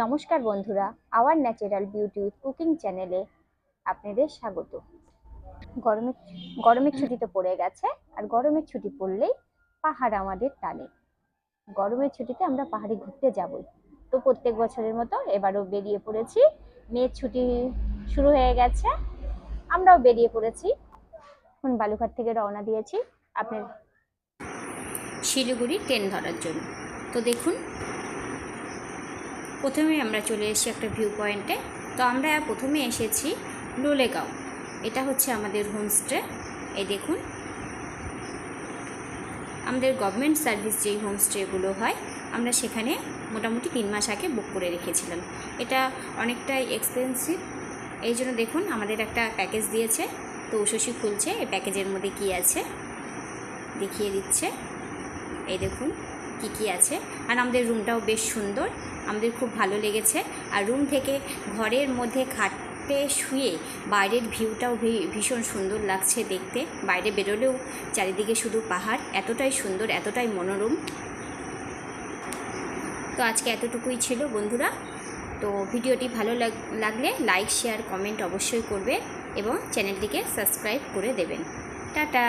নমস্কার বন্ধুরা, our natural beauty with cooking চ্যানেলে আপনাদের স্বাগত। গরমের গরমের ছুটি তো পড়ে গেছে, আর গরমের ছুটি পড়লেই পাহাড় আমাদের টানে। গরমের ছুটিতে আমরা পাহাড়ে ঘুরতে যাবই। তো প্রত্যেক বছরের মতো এবারও বেরিয়ে পড়েছি। মেয়ের ছুটি শুরু হয়ে গেছে, আমরাও বেরিয়ে পড়েছি। এখন বালুঘাট থেকে রওনা দিয়েছি আপনার শিলিগুড়ি ট্রেন ধরার জন্য। তো দেখুন, প্রথমে আমরা চলে এসেছি একটা ভিউ পয়েন্টে। তো আমরা প্রথমে এসেছি লোলেগাঁও। এটা হচ্ছে আমাদের হোমস্টে। এই দেখুন, আমাদের গভর্নমেন্ট সার্ভিস যেই হোমস্টেগুলো হয়, আমরা সেখানে মোটামুটি 3 মাস আগে বুক করে রেখেছিলাম। এটা অনেকটাই এক্সপেন্সিভ, এই জন্য দেখুন আমাদের একটা প্যাকেজ দিয়েছে। তো উশসী খুলছে এই প্যাকেজের মধ্যে কি আছে দেখিয়ে দিচ্ছে। এই দেখুন কি কি আছে। আর আমাদের রুমটাও বেশ সুন্দর, আমাদের খুব ভালো লেগেছে। আর রুম থেকে ঘরের মধ্যে খাটে শুয়ে বাইরের ভিউটাও ভীষণ সুন্দর লাগছে দেখতে। বাইরে বেরোলেও চারিদিকে শুধু পাহাড়, এতটাই সুন্দর, এতটাই মনোরম। তো আজকে এতটুকুই ছিল বন্ধুরা। তো ভিডিওটি ভালো লাগলে লাইক, শেয়ার, কমেন্ট অবশ্যই করবে এবং চ্যানেলটিকে সাবস্ক্রাইব করে দেবেন। টাটা।